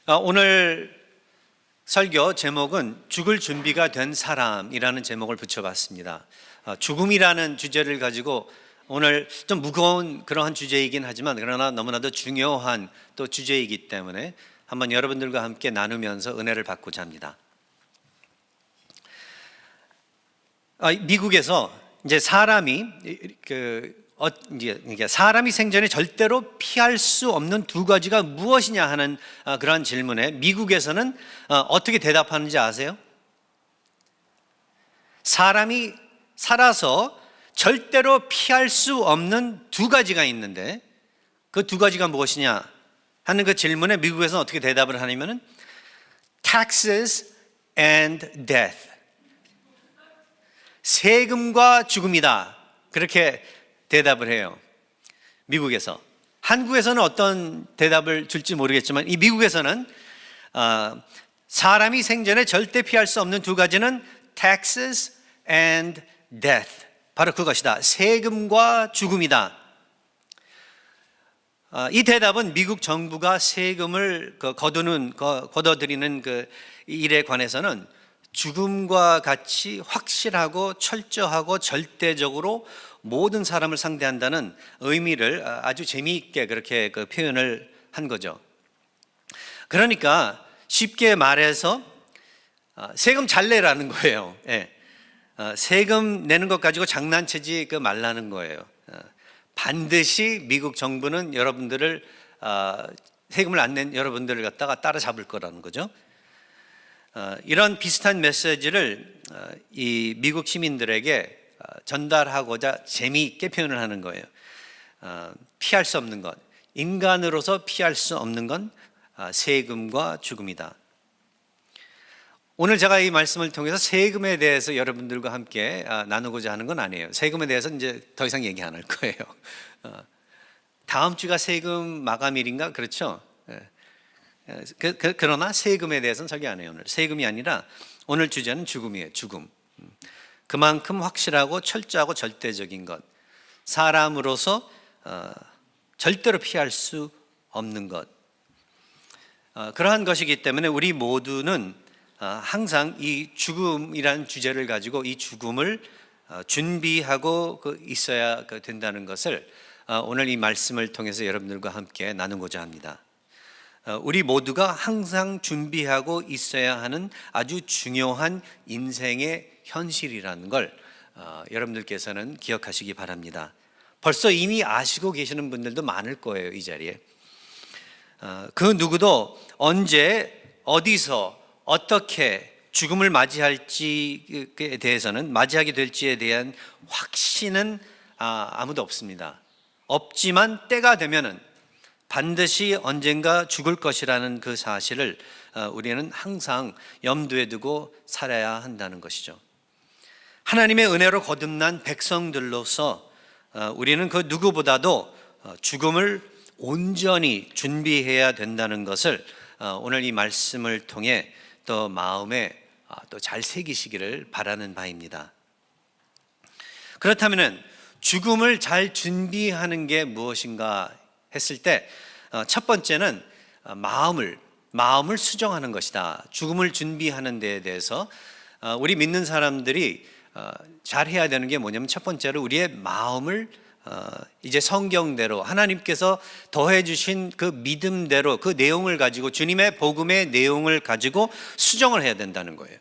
오늘 설교 제목은 죽을 준비가 된 사람이라는 제목을 붙여봤습니다. 죽음이라는 주제를 가지고 오늘 좀 무거운 그러한 주제이긴 하지만 그러나 너무나도 중요한 또 주제이기 때문에 한번 여러분들과 함께 나누면서 은혜를 받고자 합니다. 미국에서 이제 사람이 생전에 절대로 피할 수 없는 두 가지가 무엇이냐 하는 그러한 질문에 미국에서는 어떻게 대답하는지 아세요? 사람이 살아서 절대로 피할 수 없는 두 가지가 있는데 그 두 가지가 무엇이냐 하는 그 질문에 미국에서는 어떻게 대답을 하냐면은 taxes and death, 세금과 죽음이다, 그렇게 대답을 해요. 미국에서. 한국에서는 어떤 대답을 줄지 모르겠지만 이 미국에서는 사람이 생전에 절대 피할 수 없는 두 가지는 taxes and death, 바로 그것이다. 세금과 죽음이다. 이 대답은 미국 정부가 세금을 걷어들이는 그 일에 관해서는 죽음과 같이 확실하고 철저하고 절대적으로 모든 사람을 상대한다는 의미를 아주 재미있게 그렇게 표현을 한 거죠. 그러니까 쉽게 말해서 세금 잘 내라는 거예요. 세금 내는 것 가지고 장난치지 말라는 거예요. 반드시 미국 정부는 여러분들을 세금을 안 낸 여러분들을 갖다가 따라잡을 거라는 거죠. 이런 비슷한 메시지를 이 미국 시민들에게 전달하고자 재미있게 표현을 하는 거예요. 피할 수 없는 것, 인간으로서 피할 수 없는 건 세금과 죽음이다. 오늘 제가 이 말씀을 통해서 세금에 대해서 여러분들과 함께 나누고자 하는 건 아니에요. 세금에 대해서 이제 더 이상 얘기 안 할 거예요. 다음 주가 세금 마감일인가? 그렇죠? 그러나 세금에 대해서는 설교 안 해요. 오늘 세금이 아니라 오늘 주제는 죽음이에요. 죽음. 그만큼 확실하고 철저하고 절대적인 것, 사람으로서 절대로 피할 수 없는 것, 그러한 것이기 때문에 우리 모두는 항상 이 죽음이라는 주제를 가지고 이 죽음을 준비하고 있어야 된다는 것을 오늘 이 말씀을 통해서 여러분들과 함께 나누고자 합니다. 우리 모두가 항상 준비하고 있어야 하는 아주 중요한 인생의 현실이라는 걸 여러분들께서는 기억하시기 바랍니다. 벌써 이미 아시고 계시는 분들도 많을 거예요, 이 자리에. 그 누구도 언제, 어디서, 어떻게 죽음을 맞이하게 될지에 대한 확신은 아무도 없습니다. 없지만 때가 되면은 반드시 언젠가 죽을 것이라는 그 사실을 우리는 항상 염두에 두고 살아야 한다는 것이죠. 하나님의 은혜로 거듭난 백성들로서 우리는 그 누구보다도 죽음을 온전히 준비해야 된다는 것을 오늘 이 말씀을 통해 또 마음에 또 잘 새기시기를 바라는 바입니다. 그렇다면 죽음을 잘 준비하는 게 무엇인가 했을 때 첫 번째는 마음을 수정하는 것이다. 죽음을 준비하는 데에 대해서 우리 믿는 사람들이 잘 해야 되는 게 뭐냐면 첫 번째로 우리의 마음을 이제 성경대로 하나님께서 더해 주신 그 믿음대로 그 내용을 가지고 주님의 복음의 내용을 가지고 수정을 해야 된다는 거예요.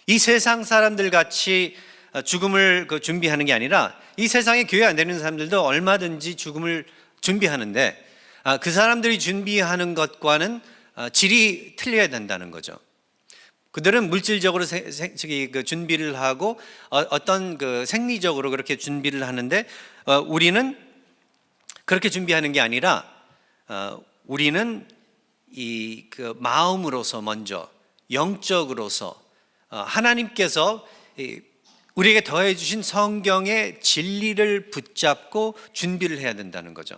이 세상 사람들 같이 죽음을 준비하는 게 아니라 이 세상에 교회 안 되는 사람들도 얼마든지 죽음을 준비하는데 그 사람들이 준비하는 것과는 질이 틀려야 된다는 거죠. 그들은 물질적으로 준비를 하고 어떤 생리적으로 그렇게 준비를 하는데 우리는 그렇게 준비하는 게 아니라 우리는 이 마음으로서 먼저 영적으로서 하나님께서 우리에게 더해 주신 성경의 진리를 붙잡고 준비를 해야 된다는 거죠.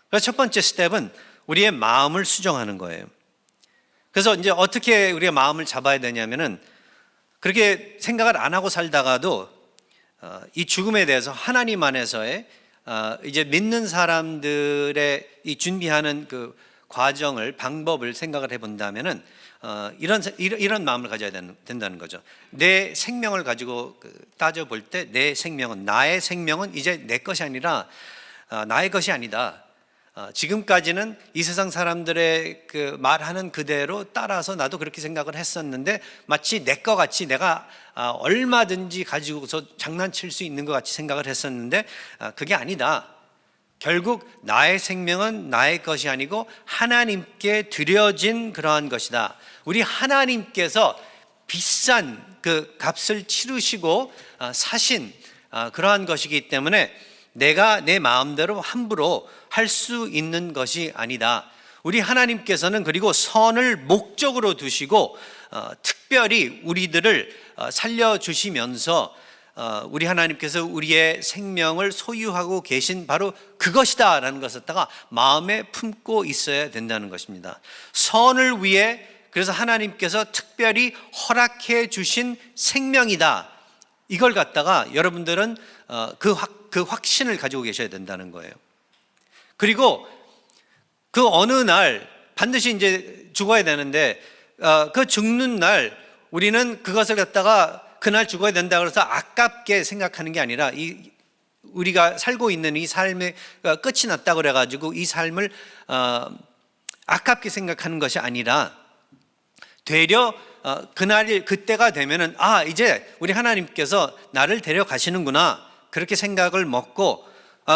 그래서 첫 번째 스텝은 우리의 마음을 수정하는 거예요. 그래서 이제 어떻게 우리가 마음을 잡아야 되냐면은 그렇게 생각을 안 하고 살다가도 이 죽음에 대해서 하나님 안에서의 이제 믿는 사람들의 이 준비하는 과정을 방법을 생각을 해본다면은 이런 마음을 가져야 된다는 거죠. 내 생명을 가지고 따져볼 때 내 생명은 나의 생명은 이제 내 것이 아니라 나의 것이 아니다. 지금까지는 이 세상 사람들의 그 말하는 그대로 따라서 나도 그렇게 생각을 했었는데 마치 내 것 같이 내가 얼마든지 가지고서 장난칠 수 있는 것 같이 생각을 했었는데 그게 아니다. 결국 나의 생명은 나의 것이 아니고 하나님께 드려진 그러한 것이다. 우리 하나님께서 비싼 그 값을 치르시고 사신 그러한 것이기 때문에 내가 내 마음대로 함부로 할 수 있는 것이 아니다. 우리 하나님께서는 그리고 선을 목적으로 두시고 특별히 우리들을 살려주시면서 우리 하나님께서 우리의 생명을 소유하고 계신 바로 그것이다 라는 것을 갖다가 마음에 품고 있어야 된다는 것입니다. 선을 위해 그래서 하나님께서 특별히 허락해 주신 생명이다. 이걸 갖다가 여러분들은 그 확신을 가지고 계셔야 된다는 거예요. 그리고 그 어느 날 반드시 이제 죽어야 되는데 그 죽는 날 우리는 그것을 갖다가 그날 죽어야 된다 그래서 아깝게 생각하는 게 아니라 우리가 살고 있는 이 삶의 끝이 났다 그래가지고 이 삶을 아깝게 생각하는 것이 아니라 되려 그때가 되면은 이제 우리 하나님께서 나를 데려가시는구나 그렇게 생각을 먹고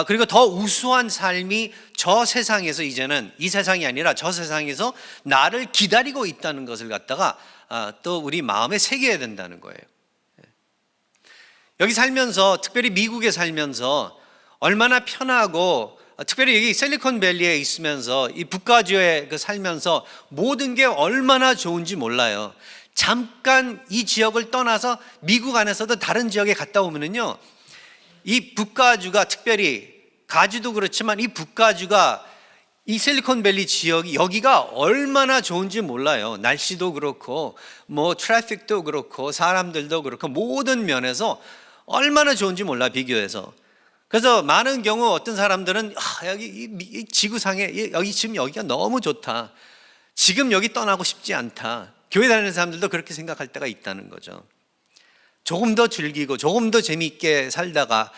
그리고 더 우수한 삶이 저 세상에서 이제는 이 세상이 아니라 저 세상에서 나를 기다리고 있다는 것을 갖다가 또 우리 마음에 새겨야 된다는 거예요. 여기 살면서 특별히 미국에 살면서 얼마나 편하고 특별히 여기 실리콘밸리에 있으면서 이 북가주에 살면서 모든 게 얼마나 좋은지 몰라요. 잠깐 이 지역을 떠나서 미국 안에서도 다른 지역에 갔다 오면은요 이 북가주가 특별히 가주도 그렇지만 이 북가주가 이 실리콘밸리 지역이 여기가 얼마나 좋은지 몰라요. 날씨도 그렇고 뭐 트래픽도 그렇고 사람들도 그렇고 모든 면에서 얼마나 좋은지 몰라 비교해서. 그래서 많은 경우 어떤 사람들은 여기 이 지구상에 지금 여기가 너무 좋다. 지금 여기 떠나고 싶지 않다. 교회 다니는 사람들도 그렇게 생각할 때가 있다는 거죠. 조금 더 즐기고 조금 더 재미있게 살다가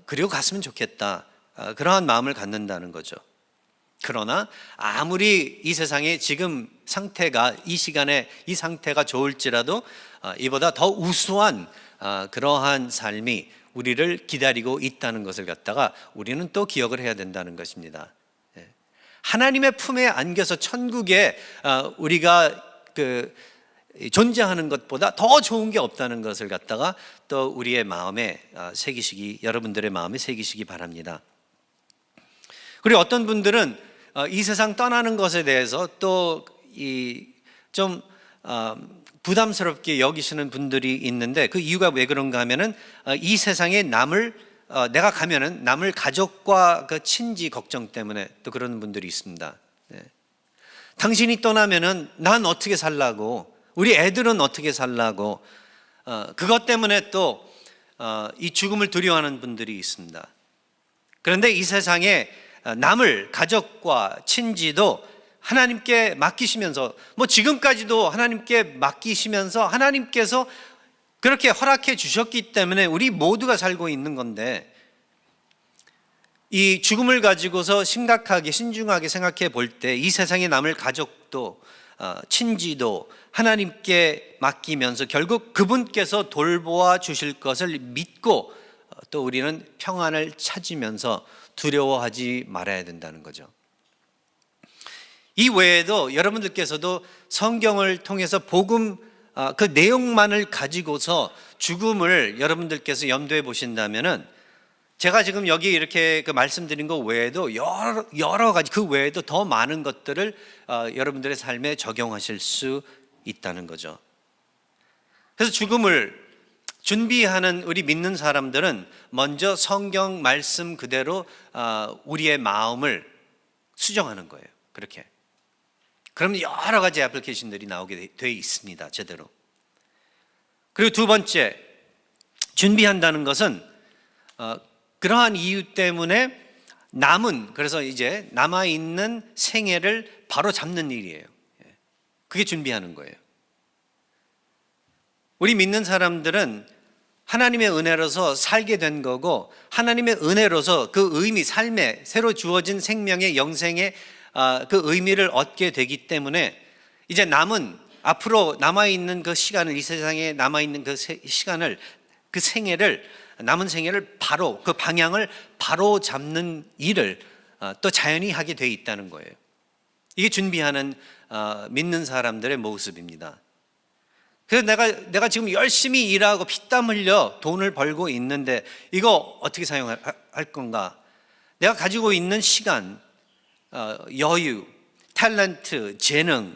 그리고 갔으면 좋겠다. 그러한 마음을 갖는다는 거죠. 그러나 아무리 이 세상에 지금 상태가 이 시간에 이 상태가 좋을지라도 이보다 더 우수한 그러한 삶이 우리를 기다리고 있다는 것을 갖다가 우리는 또 기억을 해야 된다는 것입니다. 하나님의 품에 안겨서 천국에 우리가 존재하는 것보다 더 좋은 게 없다는 것을 갖다가 또 우리의 마음에 여러분들의 마음에 새기시기 바랍니다. 그리고 어떤 분들은 이 세상 떠나는 것에 대해서 또 좀 부담스럽게 여기시는 분들이 있는데 그 이유가 왜 그런가 하면은 이 세상에 내가 가면은 남을 가족과 그 친지 걱정 때문에 또 그러는 분들이 있습니다. 당신이 떠나면은 난 어떻게 살라고 우리 애들은 어떻게 살라고 그것 때문에 또 이 죽음을 두려워하는 분들이 있습니다. 그런데 이 세상에 남을 가족과 친지도 하나님께 맡기시면서 뭐 지금까지도 하나님께 맡기시면서 하나님께서 그렇게 허락해 주셨기 때문에 우리 모두가 살고 있는 건데 이 죽음을 가지고서 심각하게 신중하게 생각해 볼 때 이 세상에 남을 가족도 친지도 하나님께 맡기면서 결국 그분께서 돌보아 주실 것을 믿고 또 우리는 평안을 찾으면서 두려워하지 말아야 된다는 거죠. 이 외에도 여러분들께서도 성경을 통해서 복음 그 내용만을 가지고서 죽음을 여러분들께서 염두에 보신다면은 제가 지금 여기 이렇게 말씀드린 것 외에도 여러 가지 그 외에도 더 많은 것들을 여러분들의 삶에 적용하실 수 있다는 거죠. 그래서 죽음을 준비하는 우리 믿는 사람들은 먼저 성경 말씀 그대로 우리의 마음을 수정하는 거예요. 그렇게. 그러면 여러 가지 애플리케이션들이 나오게 돼 있습니다. 제대로. 그리고 두 번째, 준비한다는 것은 그러한 이유 때문에 그래서 이제 남아있는 생애를 바로 잡는 일이에요. 그게 준비하는 거예요. 우리 믿는 사람들은 하나님의 은혜로서 살게 된 거고, 하나님의 은혜로서 그 의미, 삶에 새로 주어진 생명의 영생의 그 의미를 얻게 되기 때문에 이제 앞으로 남아있는 그 시간을, 이 세상에 남아있는 그 시간을, 그 생애를, 남은 생애를 바로, 그 방향을 바로 잡는 일을 또 자연히 하게 돼 있다는 거예요. 이게 준비하는 믿는 사람들의 모습입니다. 그래서 내가 지금 열심히 일하고 피땀 흘려 돈을 벌고 있는데 이거 어떻게 사용할 건가? 내가 가지고 있는 시간, 여유, 탤런트, 재능,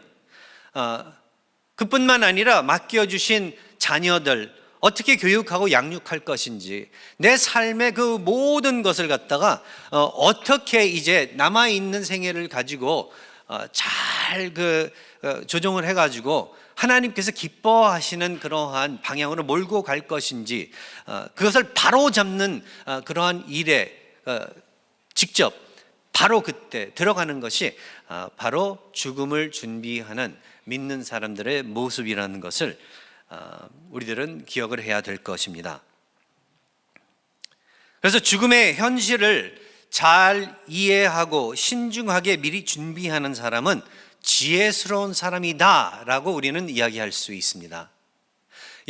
그뿐만 아니라 맡겨주신 자녀들 어떻게 교육하고 양육할 것인지, 내 삶의 그 모든 것을 갖다가 어떻게 이제 남아있는 생애를 가지고 잘 조정을 해가지고 하나님께서 기뻐하시는 그러한 방향으로 몰고 갈 것인지, 그것을 바로 잡는 그러한 일에 직접 바로 그때 들어가는 것이 바로 죽음을 준비하는 믿는 사람들의 모습이라는 것을 우리들은 기억을 해야 될 것입니다. 그래서 죽음의 현실을 잘 이해하고 신중하게 미리 준비하는 사람은 지혜스러운 사람이다라고 우리는 이야기할 수 있습니다.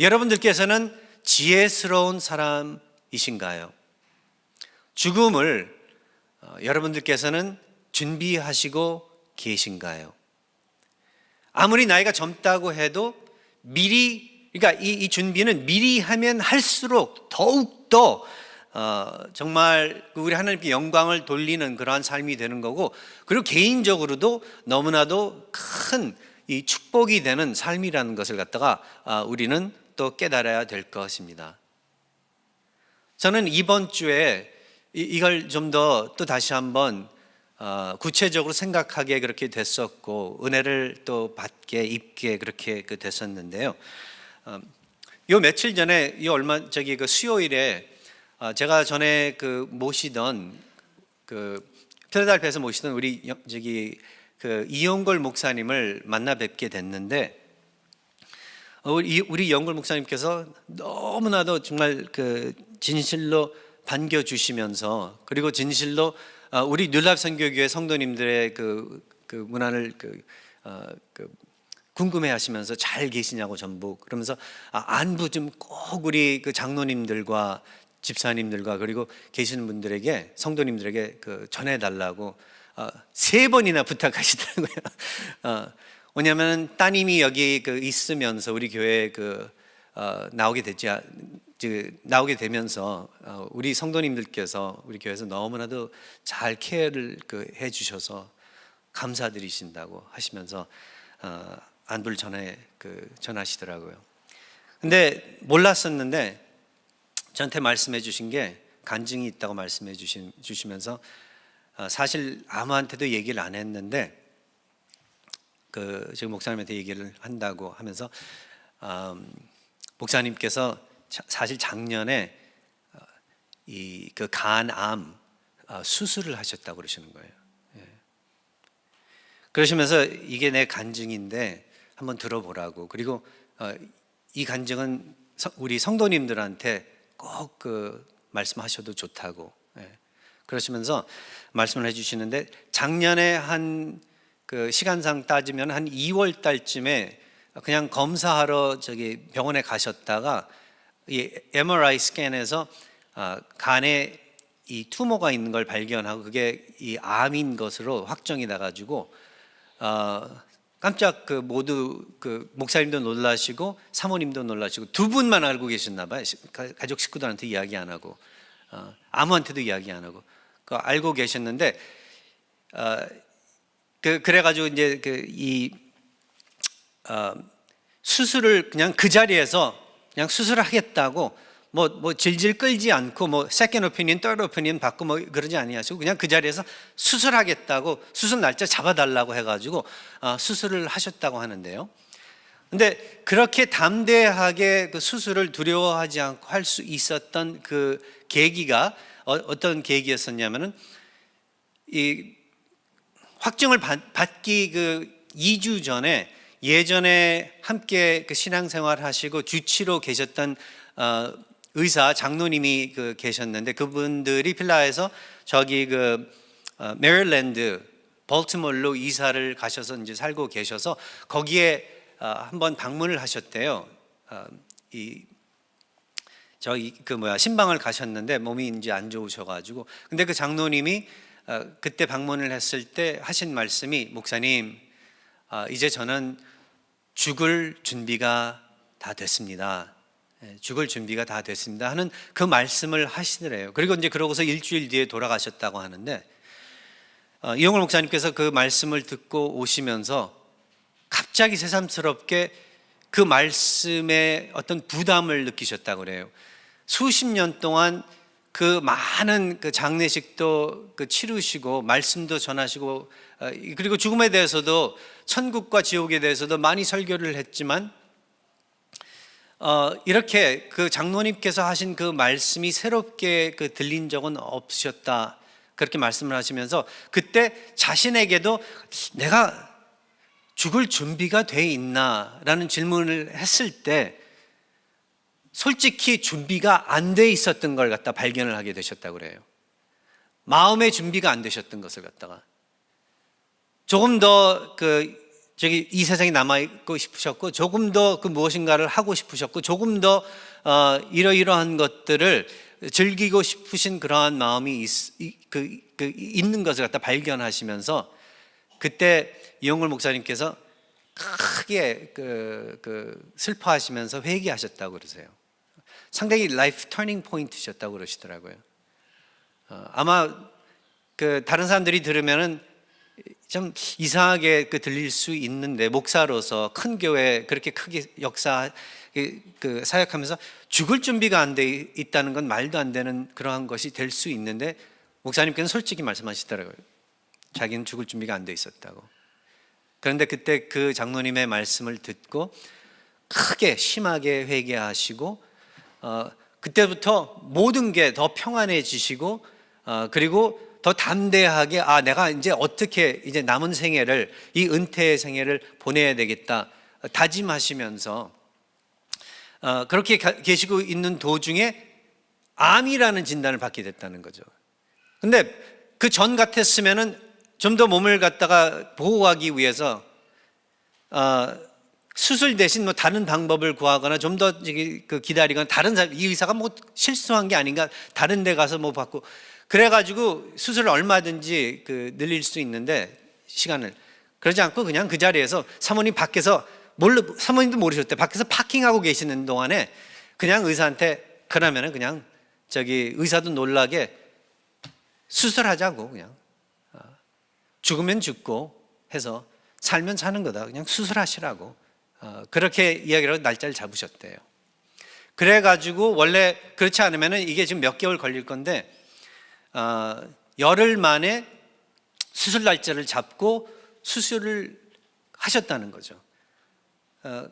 여러분들께서는 지혜스러운 사람이신가요? 죽음을 여러분들께서는 준비하시고 계신가요? 아무리 나이가 젊다고 해도 그러니까 이 준비는 미리 하면 할수록 더욱더 정말 우리 하나님께 영광을 돌리는 그러한 삶이 되는 거고, 그리고 개인적으로도 너무나도 큰 이 축복이 되는 삶이라는 것을 갖다가 우리는 또 깨달아야 될 것입니다. 저는 이번 주에 이걸 좀 더 또 다시 한번 구체적으로 생각하게 그렇게 됐었고, 은혜를 또 받게 입게 그렇게 됐었는데요. 요 며칠 전에 그 수요일에 제가 전에 모시던 필라델피아에서 모시던 우리 이용걸 목사님을 만나 뵙게 됐는데, 우리 이용걸 목사님께서 너무나도 정말 진실로 반겨주시면서, 그리고 진실로 우리 뉴라이프 선교교회 성도님들의 문안을 궁금해하시면서 잘 계시냐고 전부 그러면서 안부 좀 꼭 우리 장로님들과 집사님들과 그리고 계시는 분들에게, 성도님들에게 전해달라고 3번이나 부탁하시더라고요. 왜냐하면 따님이 여기 있으면서 우리 교회에 나오게 되면서 우리 성도님들께서 우리 교회에서 너무나도 잘 케어를 해주셔서 감사드리신다고 하시면서 안부를 전하시더라고요. 근데 몰랐었는데 저한테 말씀해 주신 게 간증이 있다고 말씀해 주시면서 사실 아무한테도 얘기를 안 했는데 지금 목사님한테 얘기를 한다고 하면서 목사님께서 사실 작년에 이 간암 수술을 하셨다고 그러시는 거예요. 그러시면서 이게 내 간증인데 한번 들어보라고, 그리고 이 간증은 우리 성도님들한테 꼭 말씀하셔도 좋다고 그러시면서 말씀을 해주시는데, 작년에 한 시간상 따지면 한 2월 달쯤에 그냥 검사하러 병원에 가셨다가 이 MRI 스캔에서 간에 이 투모가 있는 걸 발견하고 그게 이 암인 것으로 확정이 나가지고 깜짝 모두 목사님도 놀라시고 사모님도 놀라시고, 2분만 알고 계셨나 봐요. 가족 식구들한테 이야기 안 하고 아무한테도 이야기 안 하고 알고 계셨는데, 그래가지고 이제 수술을 그냥 그 자리에서 그냥 수술하겠다고 뭐 질질 끌지 않고 세컨드 오피니언, 서드 오피니언 받고 그러지 아니하시고 그냥 그 자리에서 수술하겠다고 수술 날짜 잡아달라고 해가지고 수술을 하셨다고 하는데요. 근데 그렇게 담대하게 수술을 두려워하지 않고 할 수 있었던 그 계기가 어떤 계기였었냐면은 이 확증을 받기 그 2주 전에 예전에 함께 그 신앙생활 하시고 주치로 계셨던 의사 장로님이 계셨는데, 그분들이 필라에서 저기 메릴랜드 볼티모어로 이사를 가셔서 이제 살고 계셔서 거기에 한번 방문을 하셨대요. 신방을 가셨는데 몸이 이제 안 좋으셔가지고, 근데 그 장로님이 그때 방문을 했을 때 하신 말씀이, 목사님, 이제 저는 죽을 준비가 다 됐습니다. 죽을 준비가 다 됐습니다 하는 그 말씀을 하시더래요. 그리고 이제 그러고서 일주일 뒤에 돌아가셨다고 하는데, 이용걸 목사님께서 그 말씀을 듣고 오시면서 갑자기 새삼스럽게 그 말씀에 어떤 부담을 느끼셨다고 그래요. 수십 년 동안 그 많은 그 장례식도 치르시고 말씀도 전하시고, 그리고 죽음에 대해서도, 천국과 지옥에 대해서도 많이 설교를 했지만 이렇게 그 장로님께서 하신 그 말씀이 새롭게 들린 적은 없으셨다, 그렇게 말씀을 하시면서 그때 자신에게도 내가 죽을 준비가 돼 있나 라는 질문을 했을 때 솔직히 준비가 안 돼 있었던 걸 갖다 발견을 하게 되셨다고 그래요. 마음의 준비가 안 되셨던 것을 갖다가 조금 더 이 세상에 남아있고 싶으셨고, 조금 더 무엇인가를 하고 싶으셨고, 조금 더 이러이러한 것들을 즐기고 싶으신 그러한 마음이 있는 것을 갖다 발견하시면서 그때 이용걸 목사님께서 크게 슬퍼하시면서 회개하셨다고 그러세요. 상당히 라이프 터닝 포인트셨다고 그러시더라고요. 아마 다른 사람들이 들으면은 좀 이상하게 들릴 수 있는데, 목사로서 큰 교회 그렇게 크게 역사 사역하면서 죽을 준비가 안 돼 있다는 건 말도 안 되는 그러한 것이 될 수 있는데, 목사님께서는 솔직히 말씀하시더라고요. 자기는 죽을 준비가 안 돼 있었다고. 그런데 그때 그 장로님의 말씀을 듣고 크게 심하게 회개하시고, 그때부터 모든 게 더 평안해지시고, 그리고 더 담대하게 내가 이제 어떻게 이제 남은 생애를, 이 은퇴의 생애를 보내야 되겠다 다짐하시면서 그렇게 계시고 있는 도중에 암이라는 진단을 받게 됐다는 거죠. 근데 그 전 같았으면은 좀 더 몸을 갖다가 보호하기 위해서 수술 대신 다른 방법을 구하거나 좀 더 기다리거나, 다른 사람, 이 의사가 실수한 게 아닌가, 다른 데 가서 받고, 그래가지고 수술을 얼마든지 늘릴 수 있는데 시간을, 그러지 않고 그냥 그 자리에서 사모님 밖에서 사모님도 모르셨대, 밖에서 파킹하고 계시는 동안에 그냥 의사한테, 그러면은 그냥 의사도 놀라게 수술하자고, 그냥 죽으면 죽고 해서 살면 사는 거다, 그냥 수술하시라고 그렇게 이야기를 하고 날짜를 잡으셨대요. 그래가지고 원래 그렇지 않으면은 이게 지금 몇 개월 걸릴 건데 열흘 만에 수술 날짜를 잡고 수술을 하셨다는 거죠.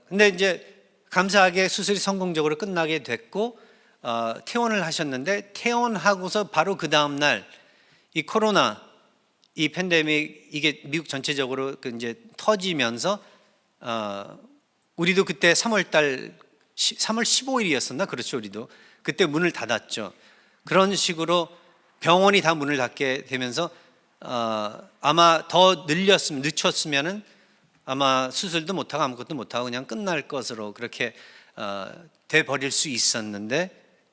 근데 이제 감사하게 수술이 성공적으로 끝나게 됐고 퇴원을 하셨는데, 퇴원하고서 바로 그 다음 날 이 코로나, 이 팬데믹, 이게 미국 전체적으로 이제 터지면서 우리도 그때 3월 15일이었었나? 그렇죠. 우리도 그때 문을 닫았죠. 그런 식으로 병원이 다 문을 닫게 되면서 아마 더 늦췄으면은 아마 수술도 못하고 아무것도 못하고 그냥 끝날 것으로 그렇게 돼 버릴 수 있었는데,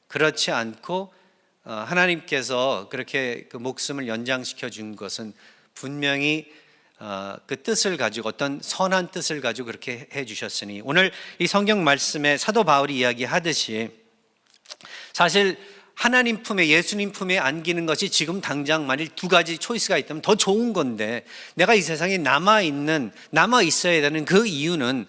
그렇지 않고 하나님께서 그렇게 목숨을 연장시켜 준 것은 분명히 그 뜻을 가지고, 어떤 선한 뜻을 가지고 그렇게 해 주셨으니, 오늘 이 성경 말씀에 사도 바울이 이야기하듯이 사실 하나님 품에, 예수님 품에 안기는 것이 지금 당장 만일 두 가지 초이스가 있다면 더 좋은 건데, 내가 이 세상에 남아 있어야 되는 그 이유는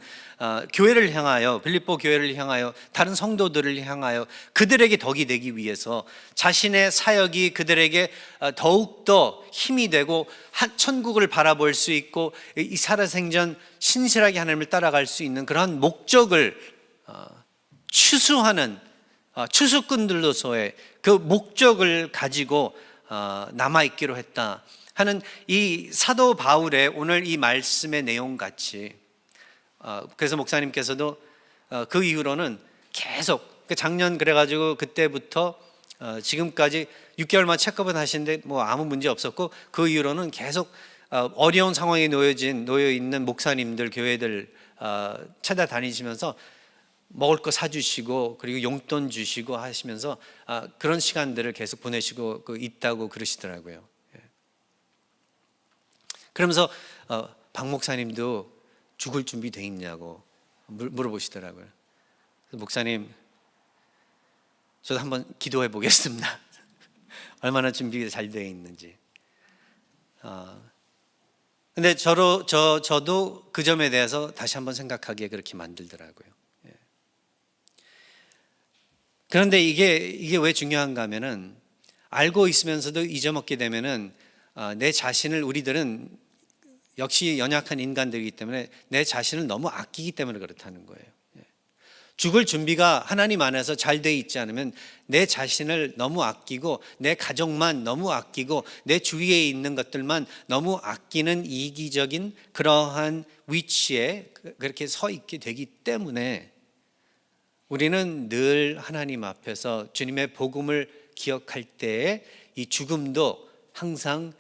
교회를 향하여, 빌립보 교회를 향하여, 다른 성도들을 향하여 그들에게 덕이 되기 위해서 자신의 사역이 그들에게 더욱더 힘이 되고 천국을 바라볼 수 있고 이 살아생전 신실하게 하나님을 따라갈 수 있는 그러한 목적을 추수하는 추수꾼들로서의 그 목적을 가지고 남아있기로 했다 하는 이 사도 바울의 오늘 이 말씀의 내용 같이, 그래서 목사님께서도 그 이후로는 계속 작년 그래가지고 그때부터 지금까지 6개월만 체크업을 하시는데 뭐 아무 문제 없었고, 그 이후로는 계속 어려운 상황에 놓여 있는 목사님들, 교회들 찾아다니시면서 먹을 거 사주시고 그리고 용돈 주시고 하시면서 그런 시간들을 계속 보내시고 있다고 그러시더라고요. 그러면서 박 목사님도 죽을 준비 돼 있냐고 물어보시더라고요. 목사님, 저도 한번 기도해 보겠습니다. 얼마나 준비가 잘 되어 있는지. 근데 저도 그 점에 대해서 다시 한번 생각하게 그렇게 만들더라고요. 그런데 이게 왜 중요한가 하면은, 알고 있으면서도 잊어먹게 되면은 내 자신을, 우리들은 역시 연약한 인간들이기 때문에 내 자신을 너무 아끼기 때문에 그렇다는 거예요. 죽을 준비가 하나님 안에서 잘 돼 있지 않으면 내 자신을 너무 아끼고, 내 가족만 너무 아끼고, 내 주위에 있는 것들만 너무 아끼는 이기적인 그러한 위치에 그렇게 서 있게 되기 때문에, 우리는 늘 하나님 앞에서 주님의 복음을 기억할 때에 이 죽음도 항상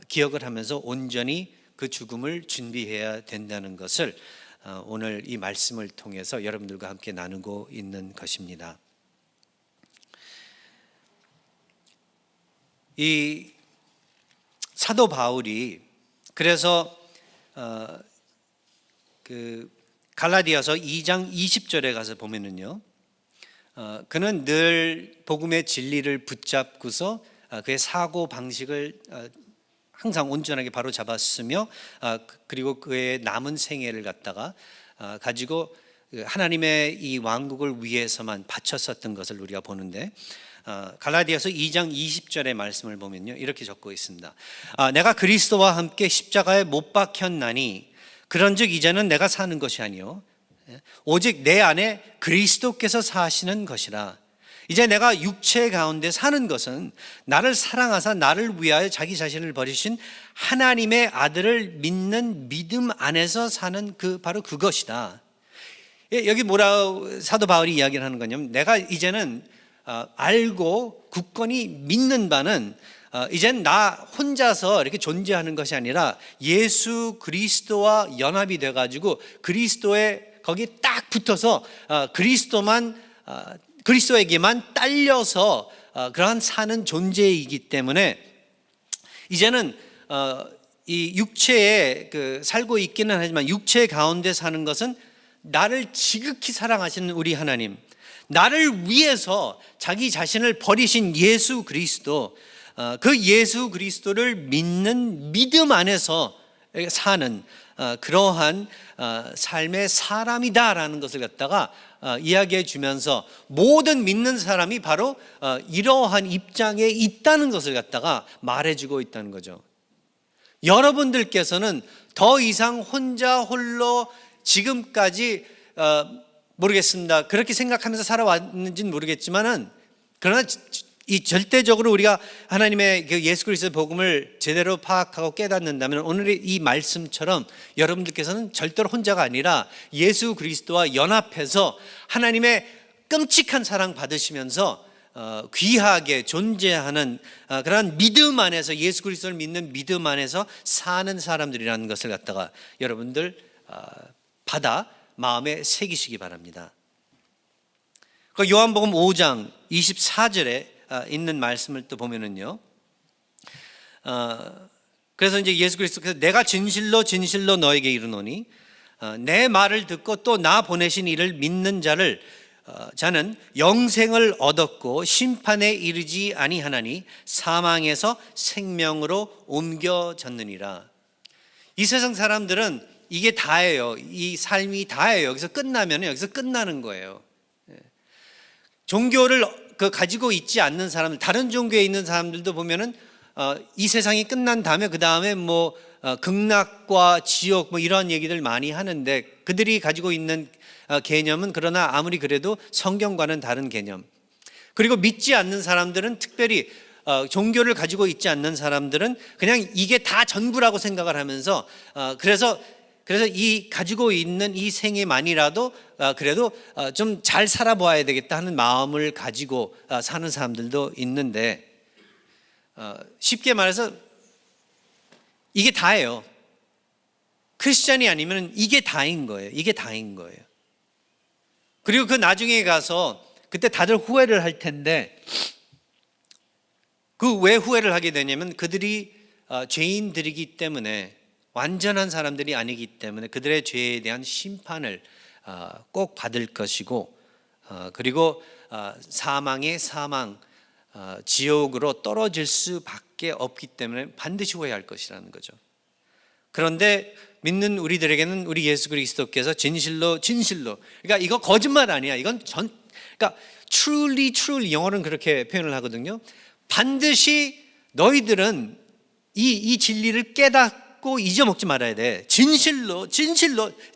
기억을 하면서 온전히 그 죽음을 준비해야 된다는 것을 오늘 이 말씀을 통해서 여러분들과 함께 나누고 있는 것입니다. 이 사도 바울이 그래서 그 갈라디아서 2장 20절에 가서 보면은요, 그는 늘 복음의 진리를 붙잡고서 그의 사고 방식을 항상 온전하게 바로 잡았으며, 그리고 그의 남은 생애를 갖다가 가지고 하나님의 이 왕국을 위해서만 바쳤었던 것을 우리가 보는데, 갈라디아서 2장 20절의 말씀을 보면요, 이렇게 적고 있습니다. 내가 그리스도와 함께 십자가에 못 박혔나니 그런즉 이제는 내가 사는 것이 아니요 오직 내 안에 그리스도께서 사시는 것이라. 이제 내가 육체 가운데 사는 것은 나를 사랑하사 나를 위하여 자기 자신을 버리신 하나님의 아들을 믿는 믿음 안에서 사는 바로 그것이다. 여기 사도 바울이 이야기를 하는 거냐면, 내가 이제는 알고 굳건히 믿는 바는 이젠 나 혼자서 이렇게 존재하는 것이 아니라 예수 그리스도와 연합이 돼가지고 그리스도에 거기 딱 붙어서 그리스도에게만 딸려서 그러한 사는 존재이기 때문에, 이제는 이 육체에 살고 있기는 하지만 육체 가운데 사는 것은 나를 지극히 사랑하시는 우리 하나님, 나를 위해서 자기 자신을 버리신 예수 그리스도, 그 예수 그리스도를 믿는 믿음 안에서 사는 그러한 삶의 사람이다라는 것을 갖다가 이야기해 주면서, 모든 믿는 사람이 바로 이러한 입장에 있다는 것을 갖다가 말해주고 있다는 거죠. 여러분들께서는 더 이상 홀로 지금까지 모르겠습니다, 그렇게 생각하면서 살아왔는지는 모르겠지만은, 그러나 이 절대적으로 우리가 하나님의 그 예수 그리스도의 복음을 제대로 파악하고 깨닫는다면, 오늘의 이 말씀처럼 여러분들께서는 절대로 혼자가 아니라 예수 그리스도와 연합해서 하나님의 끔찍한 사랑 받으시면서 귀하게 존재하는 그러한 믿음 안에서, 예수 그리스도를 믿는 믿음 안에서 사는 사람들이라는 것을 갖다가 여러분들 받아 마음에 새기시기 바랍니다. 그 요한복음 5장 24절에 있는 말씀을 또 보면은요, 그래서 이제 예수 그리스도께서 내가 진실로 진실로 너에게 이르노니 내 말을 듣고 또 나 보내신 이를 믿는 자는 영생을 얻었고 심판에 이르지 아니하나니 사망에서 생명으로 옮겨졌느니라. 이 세상 사람들은 이게 다예요. 이 삶이 다예요. 여기서 끝나면 여기서 끝나는 거예요. 종교를 가지고 있지 않는 사람들, 다른 종교에 있는 사람들도 보면은 이 세상이 끝난 다음에 그 다음에 뭐 극락과 지옥 뭐 이런 얘기들 많이 하는데, 그들이 가지고 있는 개념은 그러나 아무리 그래도 성경과는 다른 개념. 그리고 믿지 않는 사람들은 특별히 종교를 가지고 있지 않는 사람들은 그냥 이게 다 전부라고 생각을 하면서 그래서 이 가지고 있는 이 생애만이라도 그래도 좀 잘 살아보아야 되겠다 하는 마음을 가지고 사는 사람들도 있는데, 쉽게 말해서 이게 다예요. 크리스찬이 아니면 이게 다인 거예요. 이게 다인 거예요. 그리고 그 나중에 가서 그때 다들 후회를 할 텐데, 그 왜 후회를 하게 되냐면 그들이 죄인들이기 때문에, 완전한 사람들이 아니기 때문에 그들의 죄에 대한 심판을 꼭 받을 것이고, 그리고 사망의 사망, 지옥으로 떨어질 수밖에 없기 때문에 반드시 후회할 것이라는 거죠. 그런데 믿는 우리들에게는 우리 예수 그리스도께서 진실로, 그러니까 이거 거짓말 아니야. 이건 그러니까 truly 영어는 그렇게 표현을 하거든요. 반드시 너희들은 이 진리를 깨닫고 잊어먹지 말아야 돼. 진실로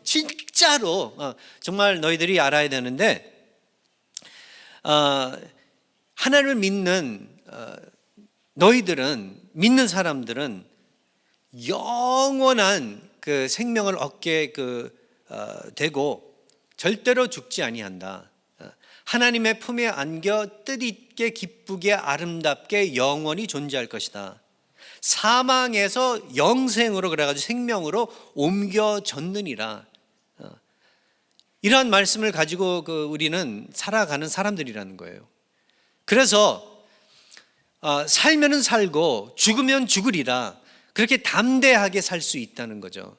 진짜로 정말 너희들이 알아야 되는데, 하나님을 믿는 너희들은, 믿는 사람들은 영원한 그 생명을 얻게 되고 절대로 죽지 아니한다. 하나님의 품에 안겨 뜻있게 기쁘게 아름답게 영원히 존재할 것이다. 사망에서 영생으로, 그래가지고 생명으로 옮겨졌느니라. 이러한 말씀을 가지고 우리는 살아가는 사람들이라는 거예요. 그래서 살면은 살고 죽으면 죽으리라, 그렇게 담대하게 살 수 있다는 거죠.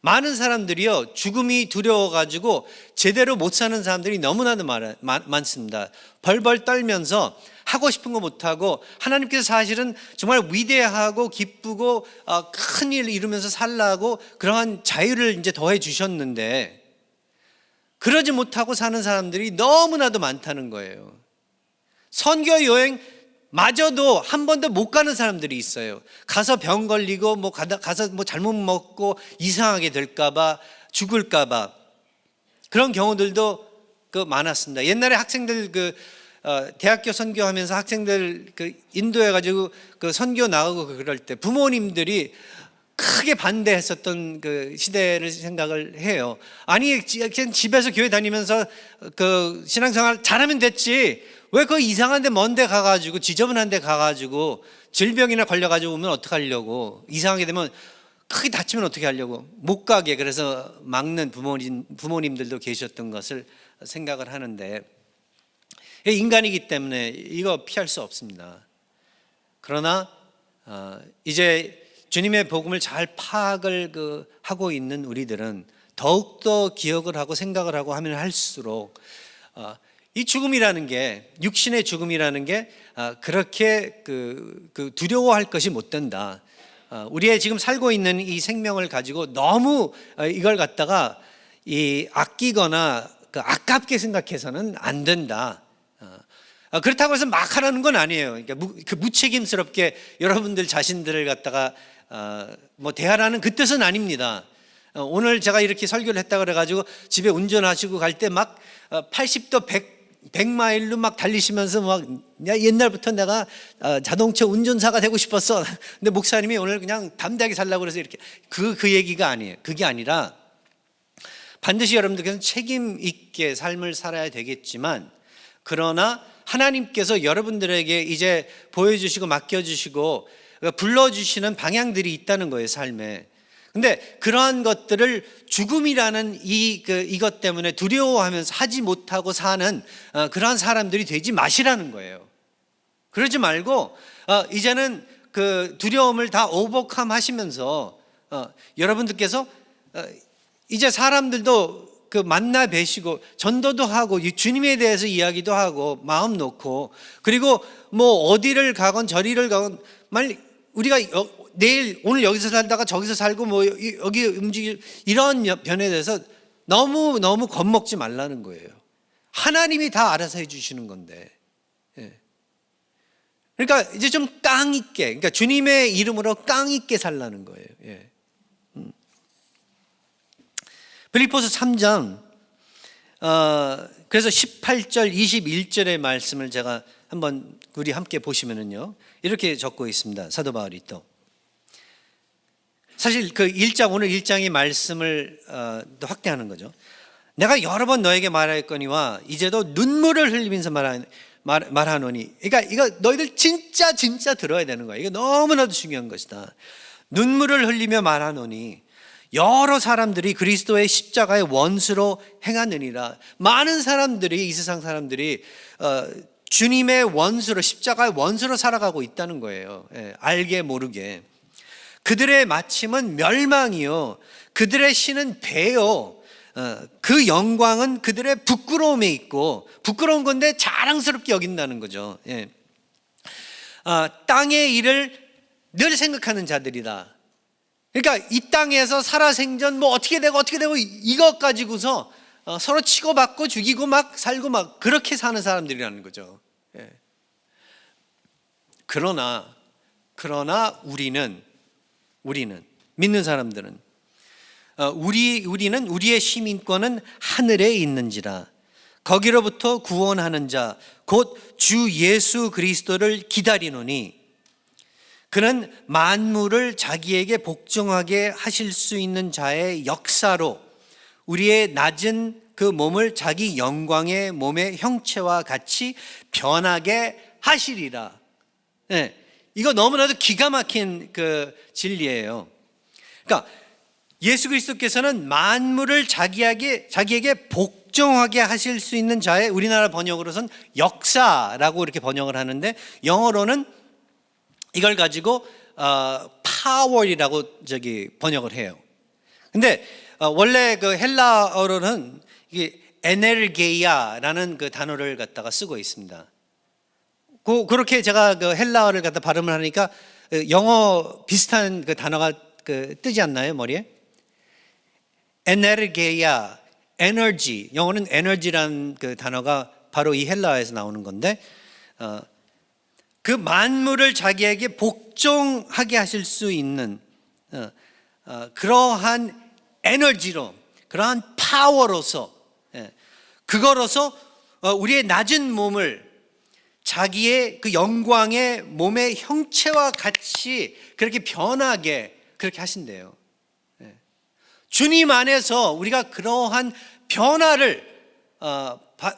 많은 사람들이요, 죽음이 두려워가지고 제대로 못 사는 사람들이 너무나도 많습니다. 벌벌 떨면서 하고 싶은 거 못하고, 하나님께서 사실은 정말 위대하고 기쁘고 큰 일 이루면서 살라고 그러한 자유를 이제 더해 주셨는데, 그러지 못하고 사는 사람들이 너무나도 많다는 거예요. 선교 여행 마저도 한 번도 못 가는 사람들이 있어요. 가서 병 걸리고 가서 잘못 먹고 이상하게 될까봐, 죽을까봐, 그런 경우들도 많았습니다. 옛날에 학생들 대학교 선교하면서 학생들 인도해가지고 선교 나오고 그럴 때 부모님들이 크게 반대했었던 시대를 생각을 해요. 아니, 그냥 집에서 교회 다니면서 신앙생활 잘하면 됐지, 왜 이상한 데 먼 데 가가지고, 지저분한 데 가가지고 질병이나 걸려가지고 오면 어떡하려고, 이상하게 되면 크게 다치면 어떻게 하려고, 못 가게 그래서 막는 부모님들도 계셨던 것을 생각을 하는데, 인간이기 때문에 이거 피할 수 없습니다. 그러나 이제 주님의 복음을 잘 파악을 하고 있는 우리들은 더욱더 기억을 하고 생각을 하고 하면 할수록 이 죽음이라는 게, 육신의 죽음이라는 게 그렇게 두려워할 것이 못 된다. 우리의 지금 살고 있는 이 생명을 가지고 너무 이걸 갖다가 아끼거나 아깝게 생각해서는 안 된다. 그렇다고 해서 막 하라는 건 아니에요. 그러니까 무책임스럽게 여러분들 자신들을 갖다가 대하라는 그 뜻은 아닙니다. 오늘 제가 이렇게 설교를 했다 그래가지고 집에 운전하시고 갈 때 막 80도 100마일로 막 달리시면서 옛날부터 내가 자동차 운전사가 되고 싶었어. 근데 목사님이 오늘 그냥 담대하게 살라고 그래서 이렇게 그 얘기가 아니에요. 그게 아니라 반드시 여러분들께서는 책임 있게 삶을 살아야 되겠지만, 그러나 하나님께서 여러분들에게 이제 보여주시고 맡겨주시고 불러주시는 방향들이 있다는 거예요, 삶에. 근데 그러한 것들을 죽음이라는 이것 때문에 두려워하면서 하지 못하고 사는 그러한 사람들이 되지 마시라는 거예요. 그러지 말고 이제는 두려움을 다 오버컴 하시면서 여러분들께서 이제 사람들도 만나 뵈시고 전도도 하고 주님에 대해서 이야기도 하고 마음 놓고, 그리고 어디를 가건 저리를 가건, 우리가 오늘 여기서 살다가 저기서 살고 여기 움직일 이런 변에 대해서 너무 겁먹지 말라는 거예요. 하나님이 다 알아서 해주시는 건데. 그러니까 이제 좀 깡 있게, 그러니까 주님의 이름으로 깡 있게 살라는 거예요. 빌립보서 3장 그래서 18절 21절의 말씀을 제가 한번 우리 함께 보시면은요, 이렇게 적고 있습니다. 사도 바울이 또 사실 그 1장, 오늘 1장의 말씀을 또 확대하는 거죠. 내가 여러 번 너에게 말하였거니와 이제도 눈물을 흘리면서 말하노니. 그러니까 이거 너희들 진짜 들어야 되는 거야. 이거 너무나도 중요한 것이다. 눈물을 흘리며 말하노니 여러 사람들이 그리스도의 십자가의 원수로 행하느니라. 많은 사람들이, 이 세상 사람들이 주님의 원수로, 십자가의 원수로 살아가고 있다는 거예요. 알게 모르게. 그들의 마침은 멸망이요, 그들의 신은 배요, 그 영광은 그들의 부끄러움에 있고, 부끄러운 건데 자랑스럽게 여긴다는 거죠. 땅의 일을 늘 생각하는 자들이다. 그러니까 이 땅에서 살아생전 뭐 어떻게 되고 이것 가지고서 서로 치고받고 죽이고 막 살고 막 그렇게 사는 사람들이라는 거죠. 그러나 우리는 믿는 사람들은 우리는 우리의 시민권은 하늘에 있는지라. 거기로부터 구원하는 자 곧 주 예수 그리스도를 기다리노니 그는 만물을 자기에게 복종하게 하실 수 있는 자의 역사로 우리의 낮은 그 몸을 자기 영광의 몸의 형체와 같이 변하게 하시리라. 이거 너무나도 기가 막힌 그 진리예요. 그러니까 예수 그리스도께서는 만물을 자기에게 복종하게 하실 수 있는 자의, 우리나라 번역으로선 역사라고 이렇게 번역을 하는데, 영어로는 이걸 가지고 power이라고 번역을 해요. 근데 원래 그 헬라어로는 이게 에네르게이아라는 그 단어를 갖다가 쓰고 있습니다. 그렇게 제가 그 헬라어를 갖다 발음을 하니까 영어 비슷한 그 단어가 뜨지 않나요, 머리에? 에네르게이아, 에너지, 영어는 에너지라는 그 단어가 바로 이 헬라어에서 나오는 건데, 그 만물을 자기에게 복종하게 하실 수 있는 그러한 에너지로, 그러한 파워로서, 그거로서 우리의 낮은 몸을 자기의 그 영광의 몸의 형체와 같이 그렇게 변하게 그렇게 하신대요. 주님 안에서 우리가 그러한 변화를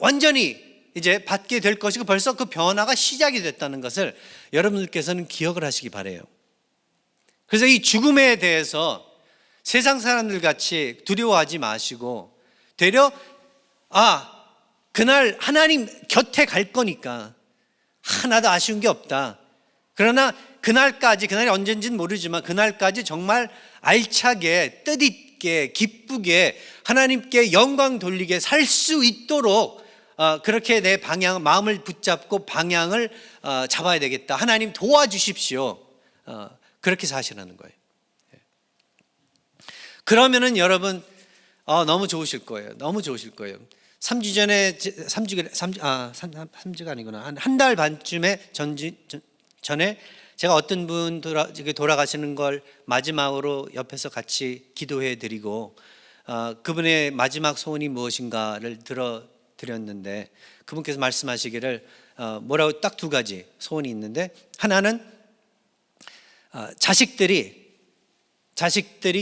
완전히 이제 받게 될 것이고, 벌써 그 변화가 시작이 됐다는 것을 여러분들께서는 기억을 하시기 바라요. 그래서 이 죽음에 대해서 세상 사람들 같이 두려워하지 마시고, 되려 그날 하나님 곁에 갈 거니까 하나도 아쉬운 게 없다. 그러나 그날까지, 그날이 언젠지는 모르지만 그날까지 정말 알차게, 뜻있게, 기쁘게 하나님께 영광 돌리게 살 수 있도록 그렇게 내 방향, 마음을 붙잡고 방향을 잡아야 되겠다. 하나님 도와주십시오. 그렇게 사시라는 거예요. 그러면은 여러분 너무 좋으실 거예요. 너무 좋으실 거예요. 3주 전에 3주가 아니구나. 한 달 반쯤에 전에 제가 어떤 분 돌아가시는 걸 마지막으로 옆에서 같이 기도해 드리고 그분의 마지막 소원이 무엇인가를 드렸는데, 그분께서 말씀하시기를 뭐라고 딱 두 가지 소원이 있는데, 하나는 자식들이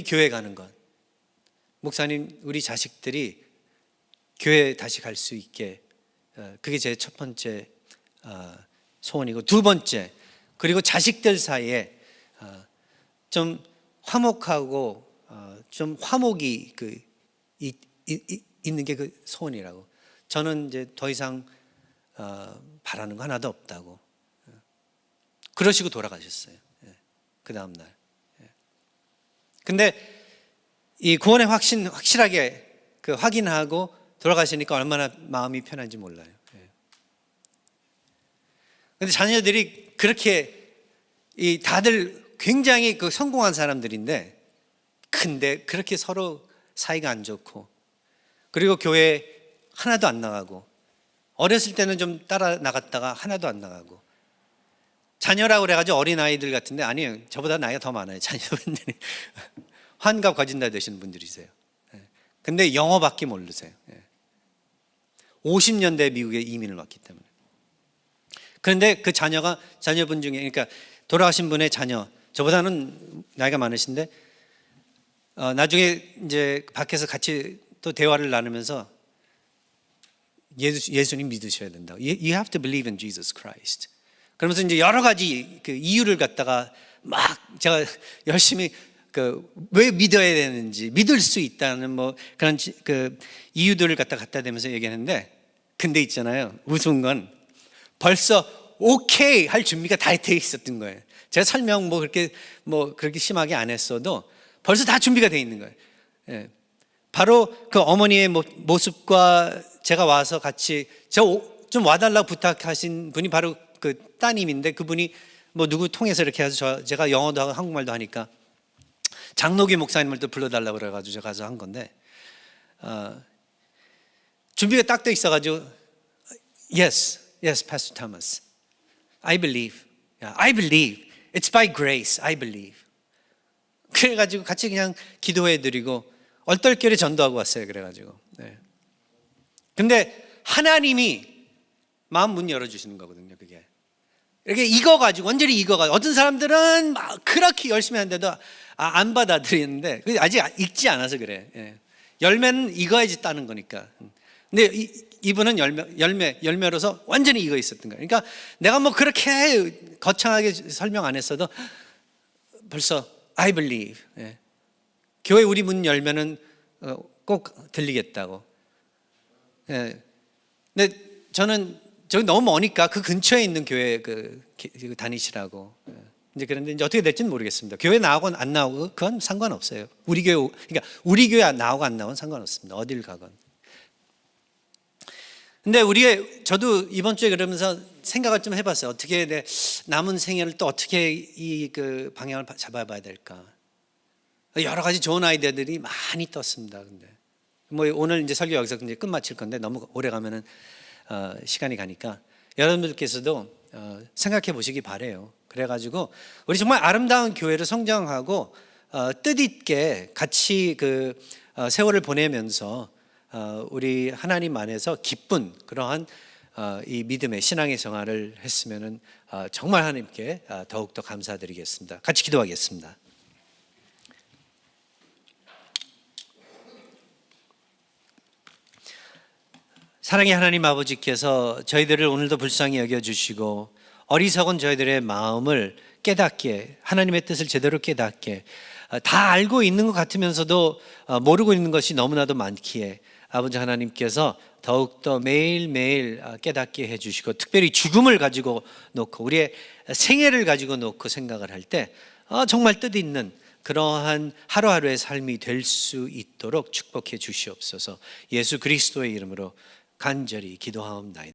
교회 가는 것. 목사님, 우리 자식들이 교회 다시 갈 수 있게, 그게 제 첫 번째 소원이고, 두 번째, 그리고 자식들 사이에 좀 화목하고 좀 화목이 있는 게 그 소원이라고. 저는 이제 더 이상 바라는 거 하나도 없다고. 그러시고 돌아가셨어요. 그 다음 날. 근데 이 구원의 확실하게 확인하고 돌아가시니까 얼마나 마음이 편한지 몰라요. 근데 자녀들이 그렇게 다들 굉장히 성공한 사람들인데, 근데 그렇게 서로 사이가 안 좋고, 그리고 교회 하나도 안 나가고, 어렸을 때는 좀 따라 나갔다가 하나도 안 나가고, 자녀라고 그래가지고 어린아이들 같은데, 아니에요. 저보다 나이가 더 많아요. 자녀분들이. 환갑 거진다 되시는 분들이세요. 근데 영어밖에 모르세요. 50년대 미국에 이민을 왔기 때문에. 그런데 그 자녀분 중에, 그러니까 돌아가신 분의 자녀, 저보다는 나이가 많으신데 나중에 이제 밖에서 같이 또 대화를 나누면서 예수님 믿으셔야 된다. You have to believe in Jesus Christ. 그러면서 이제 여러 가지 그 이유를 갖다가 막 제가 열심히 왜 믿어야 되는지, 믿을 수 있다는 뭐 그런 그 이유들을 갖다 대면서 얘기하는데, 근데 있잖아요, 우스운 건 벌써 오케이 할 준비가 다 돼 있었던 거예요. 제가 설명 그렇게 심하게 안 했어도 벌써 다 준비가 돼 있는 거예요. 예. 바로 그 어머니의 모습과 제가 와서 같이 좀 와달라고 부탁하신 분이 바로 그 따님인데, 그분이 뭐 누구 통해서 이렇게 해서 제가 영어도 하고 한국말도 하니까 장로교 목사님을 또 불러달라고 그래가지고 제가 가서 한 건데, 준비가 딱 돼 있어가지고 Yes, Pastor Thomas, I believe. I believe. It's by grace. I believe. 그래가지고 같이 그냥 기도해드리고 얼떨결에 전도하고 왔어요. 그래가지고. 네. 근데 하나님이 마음 문 열어주시는 거거든요. 그게 이렇게 익어가지고, 완전히 익어가지고, 어떤 사람들은 막 그렇게 열심히 하는데도 안 받아들이는데, 아직 익지 않아서 그래. 예. 열매는 익어야지 따는 거니까. 근데 이분은 열매로서 완전히 익어 있었던 거예요. 그러니까 내가 뭐 그렇게 거창하게 설명 안 했어도 벌써 I believe. 예. 교회 우리 문 열면은 꼭 들리겠다고. 예. 근데 저는 저기 너무 머니까 그 근처에 있는 교회 다니시라고. 예. 이제 그런데 이제 어떻게 될지는 모르겠습니다. 교회 나오건 안 나오건 그건 상관없어요. 우리 교회 나오고 안 나오건 상관없습니다. 어딜 가건. 근데 저도 이번 주에 그러면서 생각을 좀 해봤어요. 어떻게 내 남은 생애를 또 어떻게 그 방향을 잡아봐야 될까. 여러 가지 좋은 아이디어들이 많이 떴습니다. 근데 뭐 오늘 이제 설교 여기서 이제 끝마칠 건데, 너무 오래 가면은 시간이 가니까 여러분들께서도 생각해 보시기 바래요. 그래가지고 우리 정말 아름다운 교회를 성장하고 뜻있게 같이 그 세월을 보내면서 우리 하나님 안에서 기쁜 그러한 이 믿음의 신앙의 생활을 했으면은 정말 하나님께 더욱더 감사드리겠습니다. 같이 기도하겠습니다. 사랑의 하나님 아버지께서 저희들을 오늘도 불쌍히 여겨주시고 어리석은 저희들의 마음을 깨닫게, 하나님의 뜻을 제대로 깨닫게, 다 알고 있는 것 같으면서도 모르고 있는 것이 너무나도 많기에 아버지 하나님께서 더욱더 매일매일 깨닫게 해주시고, 특별히 죽음을 가지고 놓고 우리의 생애를 가지고 놓고 생각을 할 때 정말 뜻있는 그러한 하루하루의 삶이 될 수 있도록 축복해 주시옵소서. 예수 그리스도의 이름으로 간절히 기도하옵나이다.